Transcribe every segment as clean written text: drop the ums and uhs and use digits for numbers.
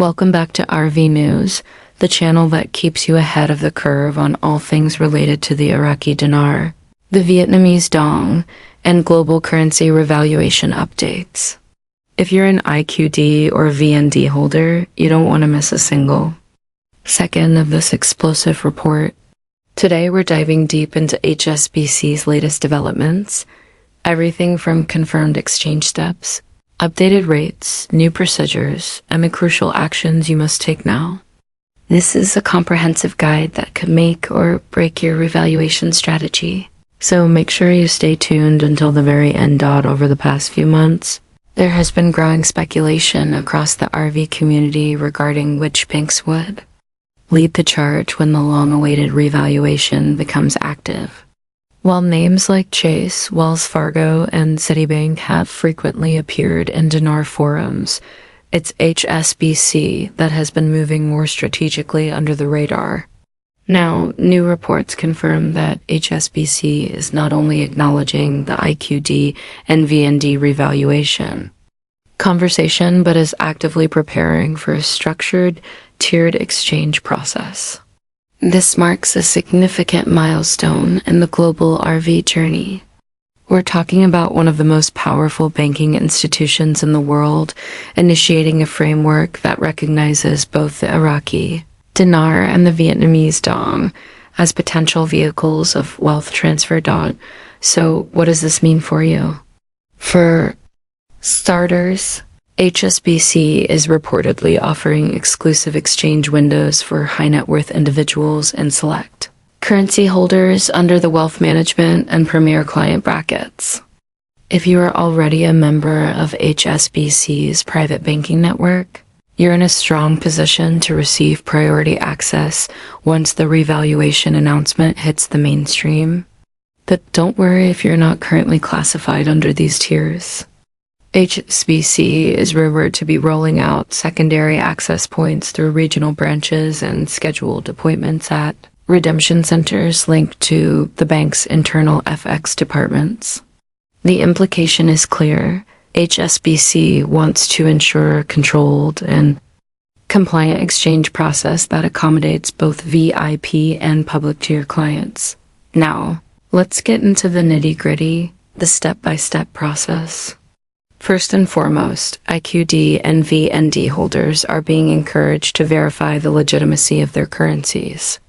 Welcome back to RV News, the channel that keeps you ahead of the curve on all things related to the Iraqi Dinar, the Vietnamese Dong, and global currency revaluation updates. If you're an IQD or VND holder, you don't want to miss a single second of this explosive report. Today we're diving deep into HSBC's latest developments, everything from confirmed exchange steps, updated rates, new procedures, and the crucial actions you must take now. This is a comprehensive guide that could make or break your revaluation strategy, so make sure you stay tuned until the very end. Over the past few months, there has been growing speculation across the RV community regarding which banks would lead the charge when the long-awaited revaluation becomes active. While names like Chase, Wells Fargo, and Citibank have frequently appeared in dinar forums, it's HSBC that has been moving more strategically under the radar. Now, new reports confirm that HSBC is not only acknowledging the IQD and VND revaluation conversation, but is actively preparing for a structured, tiered exchange process. This marks a significant milestone in the global RV journey. We're talking about one of the most powerful banking institutions in the world, initiating a framework that recognizes both the Iraqi Dinar and the Vietnamese Dong as potential vehicles of wealth transfer. So what does this mean for you? For starters, HSBC is reportedly offering exclusive exchange windows for high net worth individuals and select currency holders under the wealth management and premier client brackets. If you are already a member of HSBC's private banking network, you're in a strong position to receive priority access once the revaluation announcement hits the mainstream. But don't worry if you're not currently classified under these tiers. HSBC is rumored to be rolling out secondary access points through regional branches and scheduled appointments at redemption centers linked to the bank's internal FX departments. The implication is clear. HSBC wants to ensure a controlled and compliant exchange process that accommodates both VIP and public tier clients. Now, let's get into the nitty-gritty, the step-by-step process. First and foremost, IQD and VND holders are being encouraged to verify the legitimacy of their currencies.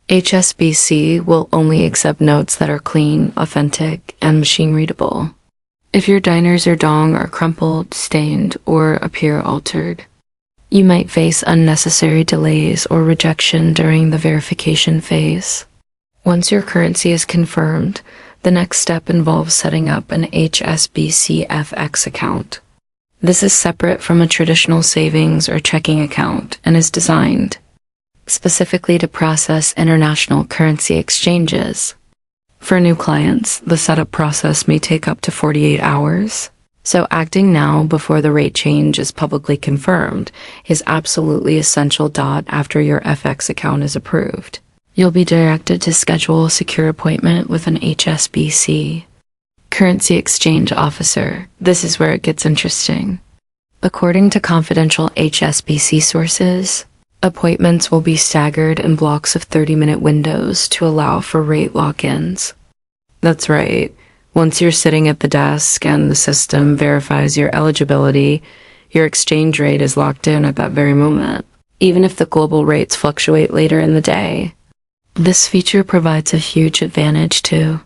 HSBC will only accept notes that are clean, authentic, and machine-readable. If your dinars or dong are crumpled, stained, or appear altered, you might face unnecessary delays or rejection during the verification phase. Once your currency is confirmed, the next step involves setting up an HSBC FX account. This is separate from a traditional savings or checking account and is designed specifically to process international currency exchanges. For new clients, the setup process may take up to 48 hours, so acting now before the rate change is publicly confirmed is absolutely essential. After your FX account is approved, you'll be directed to schedule a secure appointment with an HSBC currency exchange officer. This is where it gets interesting. According to confidential HSBC sources, appointments will be staggered in blocks of 30-minute windows to allow for rate lock-ins. That's right. Once you're sitting at the desk and the system verifies your eligibility, your exchange rate is locked in at that very moment, even if the global rates fluctuate later in the day. This feature provides a huge advantage to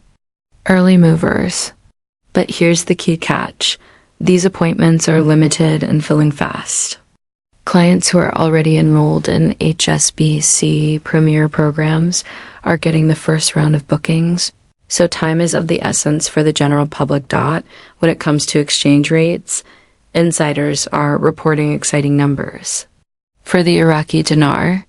early movers. But here's the key catch. These appointments are limited and filling fast. Clients who are already enrolled in HSBC Premier programs are getting the first round of bookings, so time is of the essence for the general public. When it comes to exchange rates, insiders are reporting exciting numbers. For the Iraqi Dinar,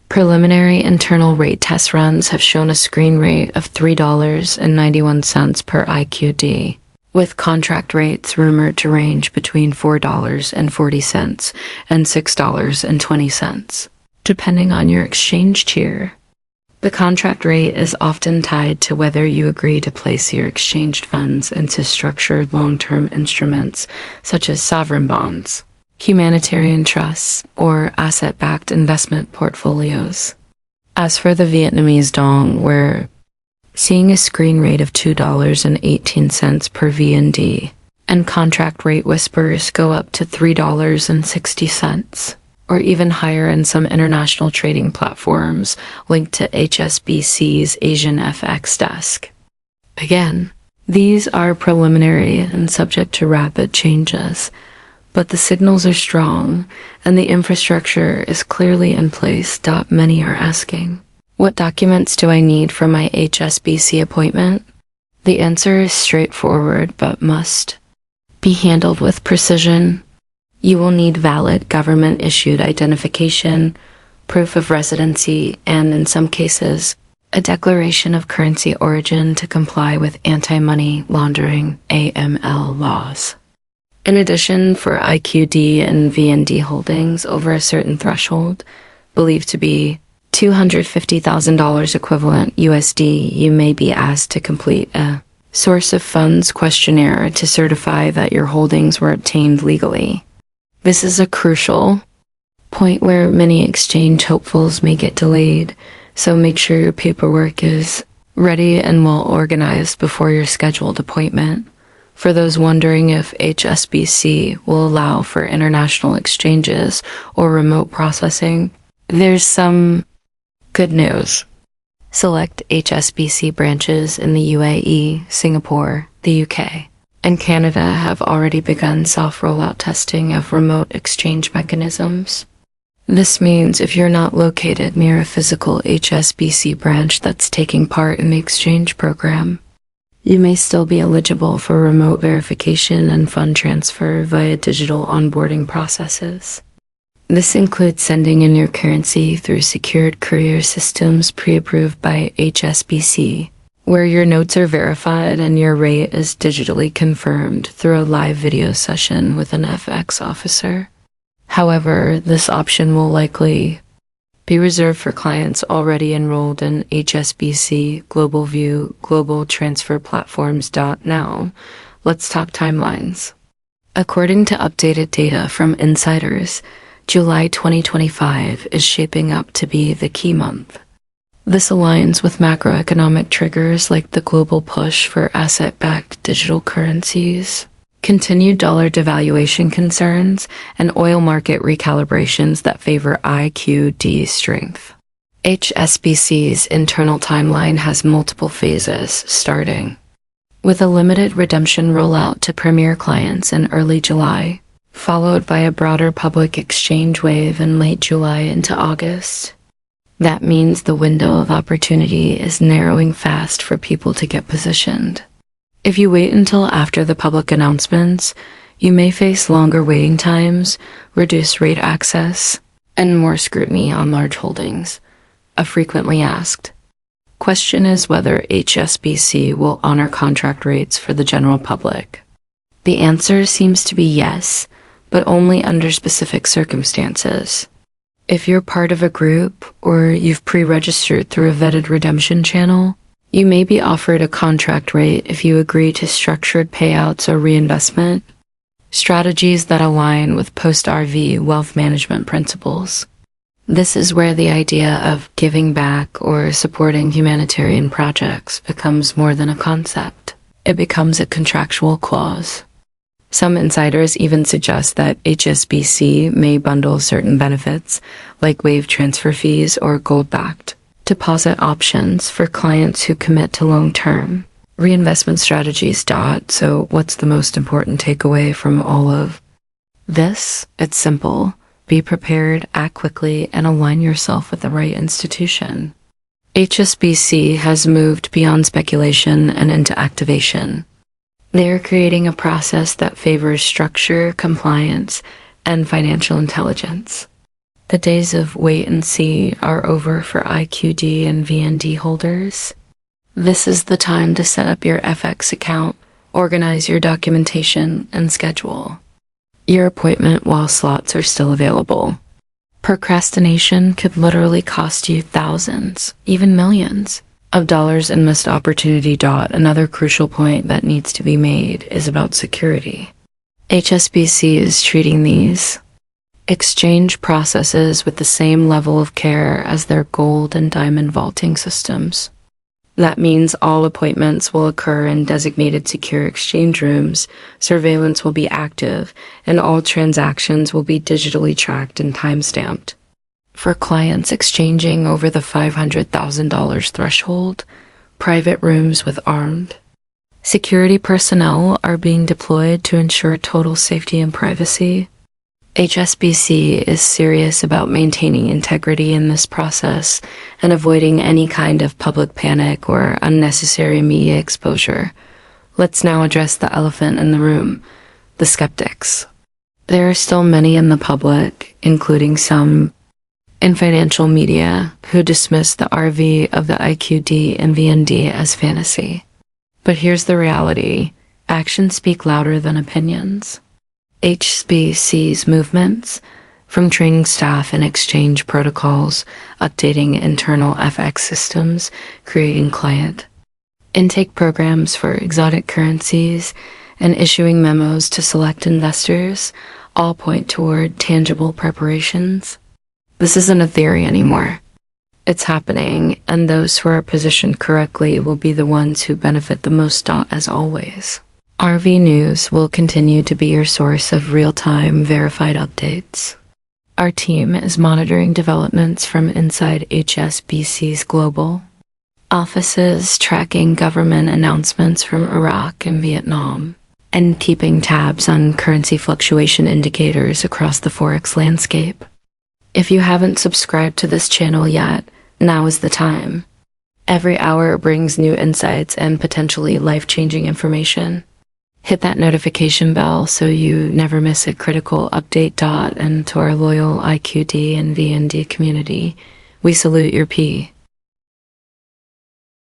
preliminary internal rate test runs have shown a screen rate of $3.91 per IQD, with contract rates rumored to range between $4.40 and $6.20, depending on your exchange tier. The contract rate is often tied to whether you agree to place your exchanged funds into structured long-term instruments, such as sovereign bonds. humanitarian trusts, or asset-backed investment portfolios. As for the Vietnamese Dong, we're seeing a screen rate of $2.18 per VND, and contract rate whispers go up to $3.60, or even higher in some international trading platforms linked to HSBC's Asian FX desk. Again, these are preliminary and subject to rapid changes, but the signals are strong and the infrastructure is clearly in place. Many are asking, what documents do I need for my HSBC appointment? The answer is straightforward but must be handled with precision. You will need valid government-issued identification, proof of residency, and in some cases, a declaration of currency origin to comply with anti-money laundering (AML) laws. In addition, for IQD and VND holdings over a certain threshold, believed to be $250,000 equivalent USD, you may be asked to complete a source of funds questionnaire to certify that your holdings were obtained legally. This is a crucial point where many exchange hopefuls may get delayed, so make sure your paperwork is ready and well organized before your scheduled appointment. For those wondering if HSBC will allow for international exchanges or remote processing, there's some good news. Select HSBC branches in the UAE, Singapore, the UK, and Canada have already begun soft rollout testing of remote exchange mechanisms. This means if you're not located near a physical HSBC branch that's taking part in the exchange program, you may still be eligible for remote verification and fund transfer via digital onboarding processes. This includes sending in your currency through secured courier systems pre-approved by HSBC, where your notes are verified and your rate is digitally confirmed through a live video session with an FX officer. However, this option will likely be reserved for clients already enrolled in HSBC Global View Global Transfer Platforms. Now, let's talk timelines. According to updated data from insiders, July 2025 is shaping up to be the key month. This aligns with macroeconomic triggers like the global push for asset-backed digital currencies, continued dollar devaluation concerns, and oil market recalibrations that favor IQD strength. HSBC's internal timeline has multiple phases, starting with a limited redemption rollout to premier clients in early July, followed by a broader public exchange wave in late July into August. That means the window of opportunity is narrowing fast for people to get positioned. If you wait until after the public announcements, you may face longer waiting times, reduced rate access, and more scrutiny on large holdings. A frequently asked question is whether HSBC will honor contract rates for the general public. The answer seems to be yes, but only under specific circumstances. If you're part of a group or you've pre-registered through a vetted redemption channel, you may be offered a contract rate if you agree to structured payouts or reinvestment strategies that align with post-RV wealth management principles. This is where the idea of giving back or supporting humanitarian projects becomes more than a concept. It becomes a contractual clause. Some insiders even suggest that HSBC may bundle certain benefits, like waived transfer fees or gold-backed deposit options for clients who commit to long-term reinvestment strategies. So what's the most important takeaway from all of this? It's simple. Be prepared, act quickly, and align yourself with the right institution. HSBC has moved beyond speculation and into activation. They are creating a process that favors structure, compliance, and financial intelligence. The days of wait and see are over for IQD and VND holders. This is the time to set up your FX account, organize your documentation, and schedule your appointment while slots are still available. Procrastination could literally cost you thousands, even millions, of dollars in missed opportunity. Another crucial point that needs to be made is about security. HSBC is treating these exchange processes with the same level of care as their gold and diamond vaulting systems. That means all appointments will occur in designated secure exchange rooms, surveillance will be active, and all transactions will be digitally tracked and timestamped. For clients exchanging over the $500,000 threshold, private rooms with armed security personnel are being deployed to ensure total safety and privacy. HSBC is serious about maintaining integrity in this process and avoiding any kind of public panic or unnecessary media exposure. Let's now address the elephant in the room, the skeptics. There are still many in the public, including some in financial media, who dismiss the RV of the IQD and VND as fantasy. But here's the reality. Actions speak louder than opinions. HSBC's movements, from training staff and exchange protocols, updating internal FX systems, creating client intake programs for exotic currencies, and issuing memos to select investors, all point toward tangible preparations. This isn't a theory anymore. It's happening, and those who are positioned correctly will be the ones who benefit the most, as always. RV News will continue to be your source of real-time verified updates. Our team is monitoring developments from inside HSBC's global offices, tracking government announcements from Iraq and Vietnam, and keeping tabs on currency fluctuation indicators across the Forex landscape. If you haven't subscribed to this channel yet, now is the time. Every hour brings new insights and potentially life-changing information. Hit that notification bell so you never miss a critical update. And to our loyal IQD and VND community, we salute your P.